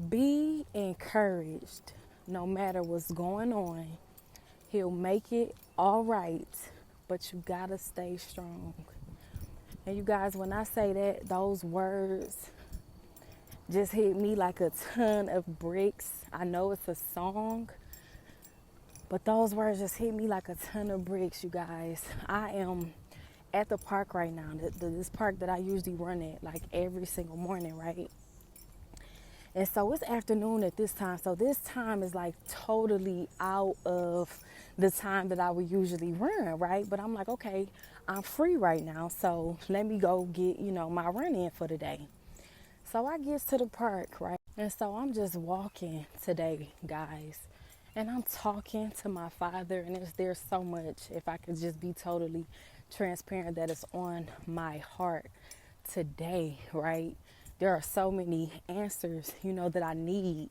Be encouraged no matter what's going on. He'll make it all right, but you gotta stay strong. And you guys, when I say that, those words just hit me like a ton of bricks. I know it's a song, but those words just hit me like a ton of bricks, you guys. I am at the park right now, this park that I usually run at like every single morning, right? And so it's afternoon at this time. So this time is like totally out of the time that I would usually run, right? But I'm like, okay, I'm free right now. So let me go get, my run in for the day. So I get to the park, right? And so I'm just walking today, guys. And I'm talking to my father, and there's so much, if I could just be totally transparent, that is on my heart today, right? There are so many answers, that I need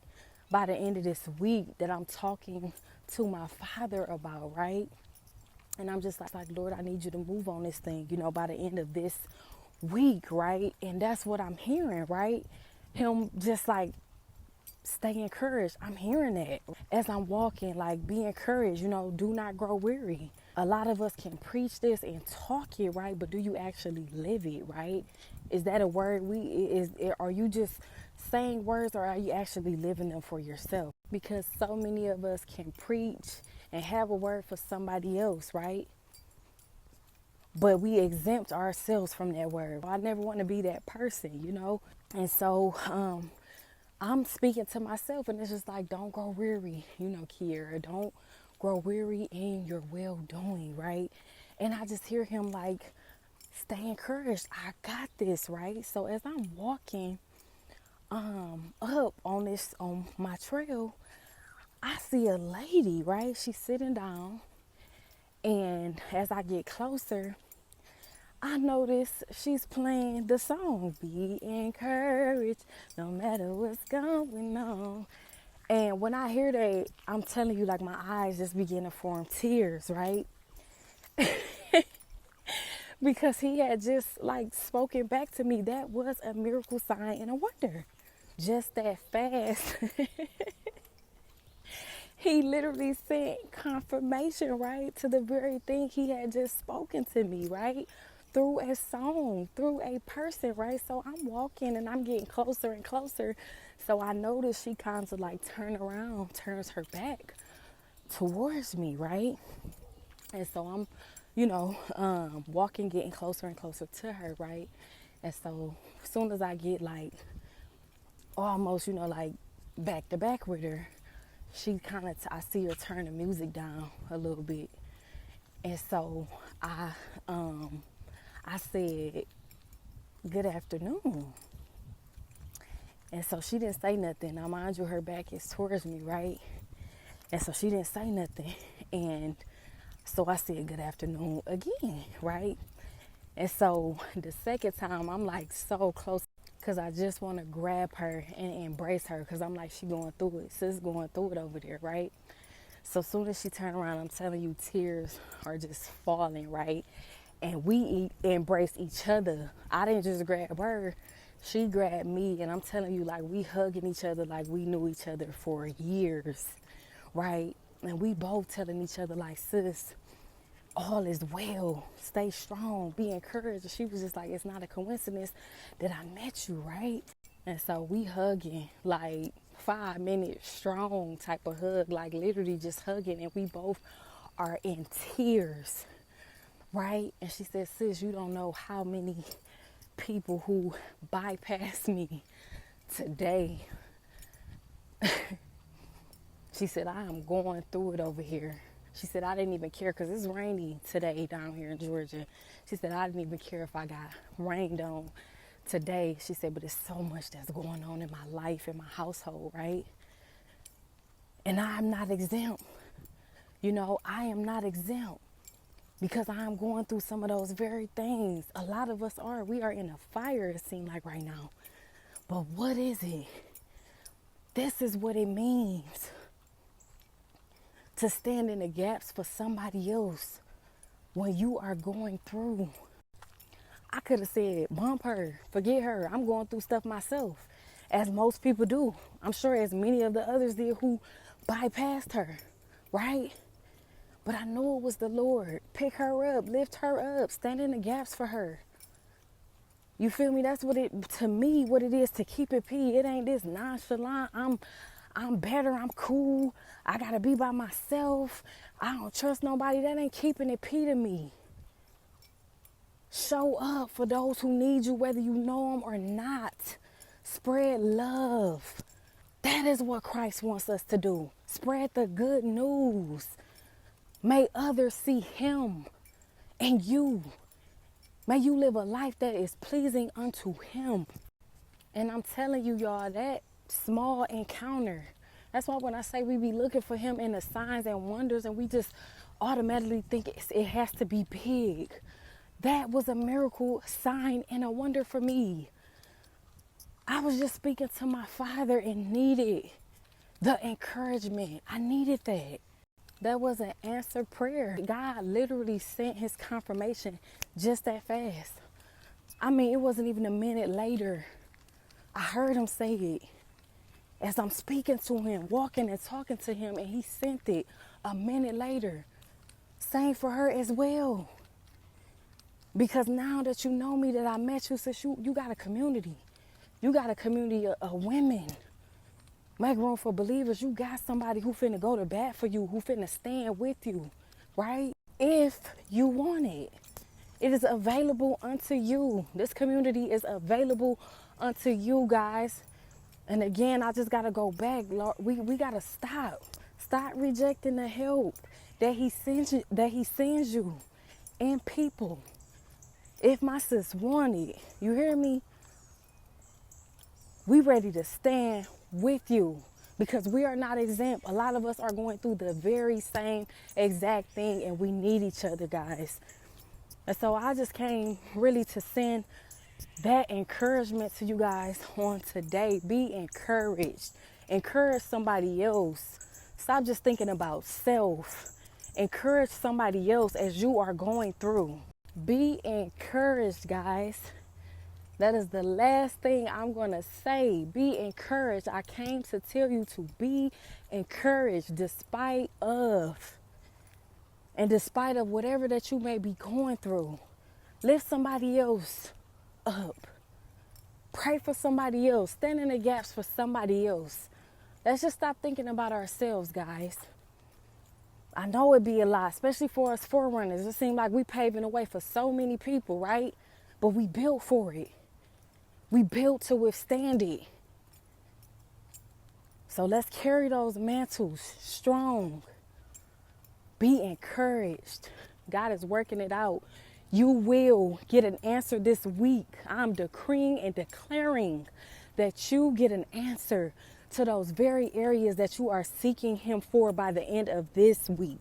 by the end of this week that I'm talking to my father about, right? And I'm just like, Lord, I need you to move on this thing, by the end of this week, right? And that's what I'm hearing, right? Him just like, stay encouraged. I'm hearing that as I'm walking, like, be encouraged, do not grow weary. A lot of us can preach this and talk it, right? But do you actually live it, right? Is that a word are you just saying words, or are you actually living them for yourself? Because so many of us can preach and have a word for somebody else, right? But we exempt ourselves from that word. I never want to be that person. And so, I'm speaking to myself, and it's just like, don't grow weary, Kiera. Don't grow weary in your well doing, right? And I just hear him like, stay encouraged. I got this, right? So as I'm walking up on my trail, I see a lady, right? She's sitting down, and as I get closer, I notice she's playing the song, Be Encouraged, no matter what's going on. And when I hear that, I'm telling you, like, my eyes just begin to form tears, right? Because he had just, like, spoken back to me. That was a miracle, sign, and a wonder. Just that fast. He literally sent confirmation, right, to the very thing he had just spoken to me, right? Through a song, through a person, right? So I'm walking and I'm getting closer and closer. So I notice she kind of like turns her back towards me, right? And so I'm, walking, getting closer and closer to her, right? And so as soon as I get like almost, like back to back with her, she I see her turn the music down a little bit. And so I said, good afternoon. And so she didn't say nothing. Now, mind you, her back is towards me, right? And so she didn't say nothing. And so I said, good afternoon again, right? And so the second time, I'm like so close because I just want to grab her and embrace her, because I'm like, she going through it. Sis going through it over there, right? So as soon as she turned around, I'm telling you, tears are just falling, right? And we embraced each other. I didn't just grab her. She grabbed me, and I'm telling you, like, we hugging each other like we knew each other for years, right? And we both telling each other, like, sis, all is well. Stay strong. Be encouraged. And she was just like, it's not a coincidence that I met you, right? And so we hugging, like 5 minutes strong type of hug, like literally just hugging. And we both are in tears, right? And she said, sis, you don't know how many people who bypassed me today. She said, I am going through it over here. She said, I didn't even care because it's rainy today down here in Georgia. She said, I didn't even care if I got rained on today. She said, but it's so much that's going on in my life, in my household, right? And I'm not exempt. I am not exempt because I'm going through some of those very things. A lot of us are. We are in a fire, it seems like right now. But what is it? This is what it means to stand in the gaps for somebody else when you are going through. I could have said, bump her, forget her. I'm going through stuff myself. as most people do. I'm sure as many of the others did who bypassed her, right? But I knew it was the Lord. Pick her up, lift her up, stand in the gaps for her. You feel me? That's what to me, what it is to keep it P. It ain't this nonchalant, I'm better, I'm cool, I gotta be by myself, I don't trust nobody. That ain't keeping it P to me. Show up for those who need you, whether you know them or not. Spread love. That is what Christ wants us to do. Spread the good news. May others see him and you. May you live a life that is pleasing unto him. And I'm telling you, y'all, that small encounter, that's why when I say we be looking for him in the signs and wonders and we just automatically think it has to be big. That was a miracle, sign, and a wonder for me. I was just speaking to my Father and needed the encouragement. I needed that. That was an answered prayer. God literally sent his confirmation just that fast. I mean, it wasn't even a minute later. I heard him say it as I'm speaking to him, walking and talking to him, and he sent it a minute later. Same for her as well. Because now that you know me, that I met you, sis, you got a community. You got a community of women. Make room for believers. You got somebody who finna go to bat for you, who finna stand with you, right? If you want it. It is available unto you. This community is available unto you, guys. And again, I just gotta go back. Lord, we gotta stop. Stop rejecting the help that he sends you and people. If my sis want it, you hear me? We ready to stand with you because we are not exempt. A lot of us are going through the very same exact thing and we need each other, guys. And so I just came really to send that encouragement to you guys on today. Be encouraged. Encourage somebody else. Stop just thinking about self. Encourage somebody else as you are going through. Be encouraged, guys. That is the last thing I'm going to say. Be encouraged. I came to tell you to be encouraged despite of whatever that you may be going through. Lift somebody else up. Pray for somebody else. Stand in the gaps for somebody else. Let's just stop thinking about ourselves, guys. I know it'd be a lot, especially for us forerunners. It seems like we paving the way for so many people, right? But we built for it. We built to withstand it. So let's carry those mantles strong. Be encouraged. God is working it out. You will get an answer this week. I'm decreeing and declaring that you get an answer to those very areas that you are seeking him for by the end of this week.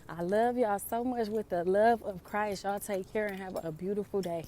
I love y'all so much with the love of Christ. Y'all take care and have a beautiful day.